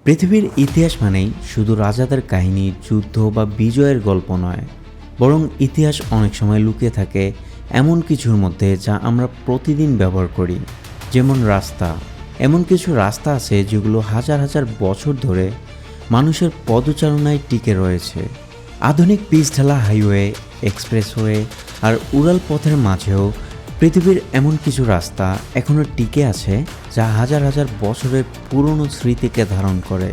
পৃথিবীর ইতিহাস মানেই শুধু রাজাদের কাহিনী, যুদ্ধ বা বিজয়ের গল্প নয়, বরং ইতিহাস অনেক সময় লুকিয়ে থাকে এমন কিছুর মধ্যে যা আমরা প্রতিদিন ব্যবহার করি। যেমন রাস্তা। এমন কিছু রাস্তা আছে যেগুলো হাজার হাজার বছর ধরে মানুষের পদচারণায় টিকে রয়েছে। আধুনিক পিচঢালা হাইওয়ে, এক্সপ্রেসওয়ে আর উড়াল পথের মাঝেও পৃথিবীর এমন কিছু রাস্তা এখনও টিকে আছে যা হাজার হাজার বছরের পুরনো স্মৃতিকে ধারণ করে।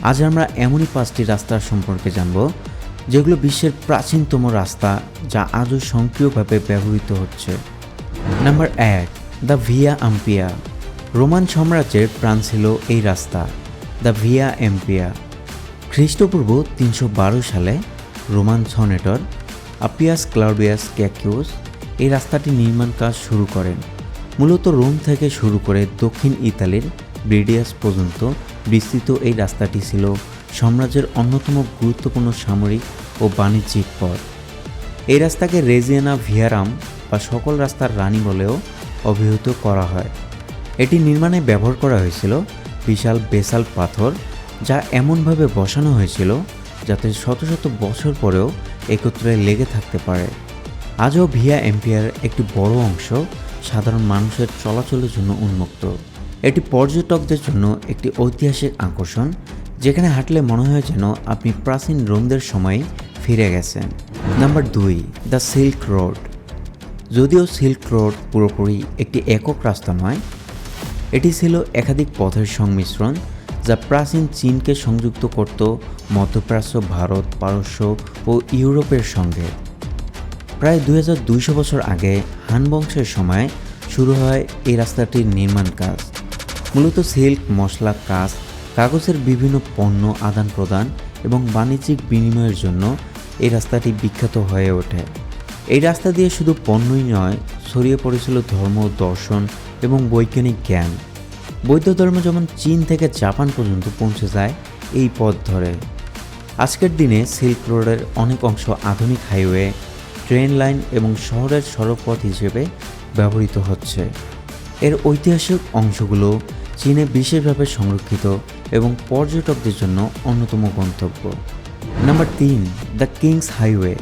আজ আমরা এমনই 5টি রাস্তার সম্পর্কে জানব যেগুলো বিশ্বের প্রাচীনতম রাস্তা, যা আজও সক্রিয়ভাবে ব্যবহৃত হচ্ছে। Number 1, the Via Appia. Roman সাম্রাজ্যের প্রাণ ছিল এই রাস্তা, দ্য ভিয়া এম্পিয়া। খ্রিস্টপূর্ব 312 সালে রোমান সেনেটর আপিয়াস ক্লাউডিয়াস ক্যাকিউস এই রাস্তাটি নির্মাণ কাজ শুরু করেন। মূলত রোম থেকে শুরু করে দক্ষিণ ইতালির ব্রিডিয়াস পর্যন্ত বিস্তৃত এই রাস্তাটি ছিল সাম্রাজ্যের অন্যতম গুরুত্বপূর্ণ সামরিক ও বাণিজ্যিক পথ। এই রাস্তাকে রেজিয়ানা ভিয়ারাম বা সকল রাস্তার রানী বলেও অভিহিত করা হয়। এটি নির্মাণে ব্যবহার করা হয়েছিল বিশাল বেসাল্ট পাথর, যা এমনভাবে বসানো হয়েছিল যাতে শত শত বছর পরেও একত্রে লেগে থাকতে পারে। আজও ভিয়া এম্পিয়ার একটি বড় অংশ সাধারণ মানুষের চলাচলের জন্য উন্মুক্ত। এটি পর্যটকদের জন্য একটি ঐতিহাসিক আকর্ষণ, যেখানে হাঁটলে মনে হয় যেন আপনি প্রাচীন রোমদের সময়ে ফিরে গেছেন। Number 2, the silk road. যদিও সিল্ক রোড পুরোপুরি একটি একক রাস্তা নয়, এটি ছিল একাধিক পথের সংমিশ্রণ যা প্রাচীন চীনকে সংযুক্ত করত মধ্যপ্রাচ্য, ভারত, পারস্য ও ইউরোপের সঙ্গে। প্রায় 2200 বছর আগে হান বংশের সময় শুরু হয় এই রাস্তাটির নির্মাণ কাজ। মূলত সিল্ক, মশলা, কাগজের বিভিন্ন পণ্য আদান প্রদান এবং বাণিজ্যিক বিনিময়ের জন্য এই রাস্তাটি বিখ্যাত হয়ে ওঠে। এই রাস্তা দিয়ে শুধু পণ্যই নয়, ছড়িয়ে পড়েছিল ধর্ম, দর্শন এবং বৈজ্ঞানিক জ্ঞান। বৌদ্ধ ধর্ম যেমন চীন থেকে জাপান পর্যন্ত পৌঁছে যায় এই পথ ধরে। আজকের দিনে সিল্ক রোডের অনেক অংশ আধুনিক হাইওয়ে, ট্রেন লাইন এবং শহরের সড়কপথ হিসেবে ব্যবহৃত হচ্ছে। এর ঐতিহাসিক অংশগুলো চীনে বিশেষভাবে সংরক্ষিত এবং পর্যটকদের জন্য অন্যতম গন্তব্য। Number 3, the kings highway.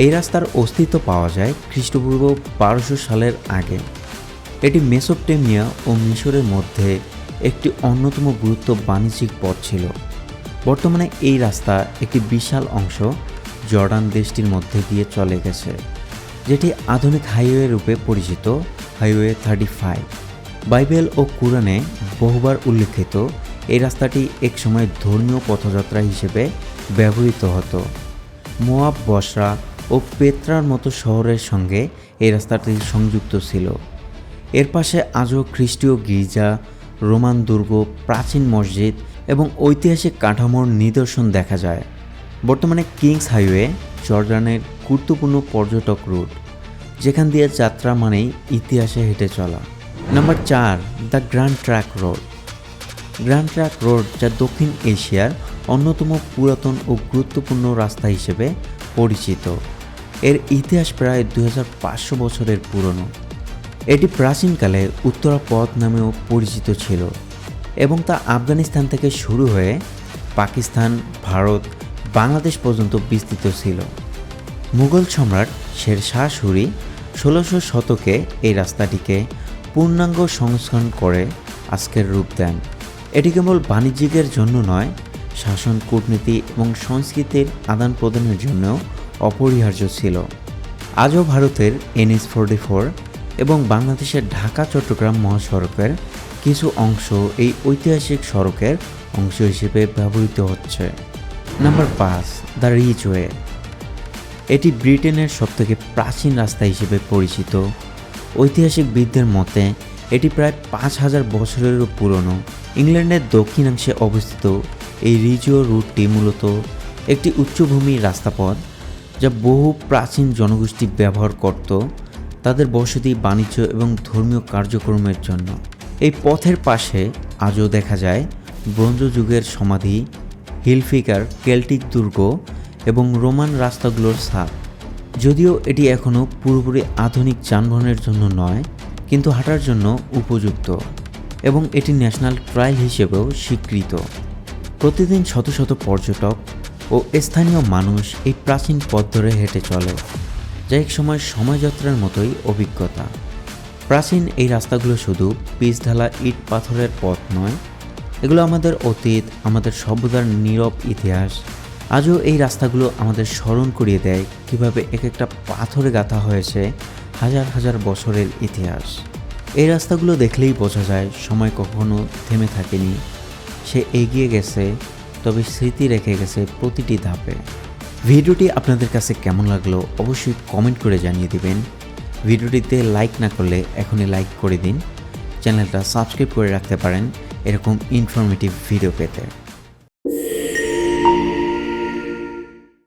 এই রাস্তার অস্তিত্ব পাওয়া যায় খ্রিস্টপূর্ব 1200 সালের আগে। এটি মেসোপটেমিয়া ও মিশরের মধ্যে একটি অন্যতম বাণিজ্যিক পথ ছিল। বর্তমানে এই রাস্তা একটি বিশাল অংশ জর্ডান দেশটির মধ্যে দিয়ে চলে গেছে, যেটি আধুনিক হাইওয়ে রূপে পরিচিত, হাইওয়ে 35। বাইবেল ও কুরআনে বহুবার উল্লেখিত এই রাস্তাটি একসময় ধর্মীয় পথযাত্রা হিসেবে ব্যবহৃত হতো। মোয়াব, বসরা ও পেত্রার মতো শহরের সঙ্গে এই রাস্তাটি সংযুক্ত ছিল। এর পাশে আজও খ্রিস্টীয় গির্জা, রোমান দুর্গ, প্রাচীন মসজিদ এবং ঐতিহাসিক কাঠামোর নিদর্শন দেখা যায়। বর্তমানে কিংস হাইওয়ে জর্ডানের গুরুত্বপূর্ণ পর্যটক রুট, যেখান দিয়ে যাত্রা মানেই ইতিহাসে হেঁটে চলা। Number 4, the grand trunk road. Grand trunk road, যা দক্ষিণ এশিয়ার অন্যতম পুরাতন ও গুরুত্বপূর্ণ রাস্তা হিসেবে পরিচিত। এর ইতিহাস প্রায় 2500 বছরের পুরনো। এটি প্রাচীনকালে উত্তরা পথ নামেও পরিচিত ছিল এবং তা আফগানিস্তান থেকে শুরু হয়ে পাকিস্তান, ভারত, বাংলাদেশ পর্যন্ত বিস্তৃত ছিল। মুঘল সম্রাট শের শাহ সূরি 1600 শতকে এই রাস্তাটিকে পূর্ণাঙ্গ সংস্করণ করে আজকের রূপ দেন। এটি কেবল বাণিজ্যিকের জন্য নয়, শাসন, কূটনীতি এবং সংস্কৃতির আদান প্রদানের জন্যও অপরিহার্য ছিল। আজও ভারতের NH 44 এবং বাংলাদেশের ঢাকা-চট্টগ্রাম মহাসড়কের কিছু অংশ এই ঐতিহাসিক সড়কের অংশ হিসেবে ব্যবহৃত হচ্ছে। Number 5, the Ridgeway. এটি ব্রিটেনের সবথেকে প্রাচীন রাস্তা হিসেবে পরিচিত। ঐতিহাসিকবিদদের মতে এটি প্রায় 5000 বছরেরও পুরনো। ইংল্যান্ডের দক্ষিণাংশে অবস্থিত এই রিজওয়ে রুটটি মূলত একটি উচ্চভূমির রাস্তাপথ, যা বহু প্রাচীন জনগোষ্ঠী ব্যবহার করত তাদের বসতি, বাণিজ্য এবং ধর্মীয় কার্যক্রমের জন্য। এই পথের পাশে আজও দেখা যায় ব্রোঞ্জ যুগের সমাধি, হিল ফিগার, কেল্টিক দুর্গ এবং রোমান রাস্তাগুলোর ছাপ। যদিও এটি এখনও পুরোপুরি আধুনিক যানবাহনের জন্য নয়, কিন্তু হাঁটার জন্য উপযুক্ত। এবং এটি ন্যাশনাল ট্রায়াল হিসেবেও স্বীকৃত। প্রতিদিন শত শত পর্যটক ও স্থানীয় মানুষ এই প্রাচীন পথ ধরে হেঁটে চলে, যা এক সময় সময়যাত্রার মতোই অভিজ্ঞতা। প্রাচীন এই রাস্তাগুলো শুধু পিচ ঢালা ইট পাথরের পথ নয়, এগুলো আমাদের অতীত, আমাদের সভ্যতার নীরব ইতিহাস। আজও এই রাস্তাগুলো আমাদের স্মরণ করিয়ে দেয় কীভাবে এক একটা পাথরে গাঁথা হয়েছে হাজার হাজার বছরের ইতিহাস। এই রাস্তাগুলো দেখলেই বোঝা যায় সময় কখনো থেমে থাকেনি, সে এগিয়ে গেছে, তবে স্মৃতি রেখে গেছে প্রতিটি ধাপে। ভিডিওটি আপনাদের কাছে কেমন লাগলো অবশ্যই কমেন্ট করে জানিয়ে দিবেন। ভিডিওটিতে লাইক না করলে এখনই লাইক করে দিন। চ্যানেলটা সাবস্ক্রাইব করে রাখতে পারেন এরকম ইনফরমেটিভ ভিডিও পেতে।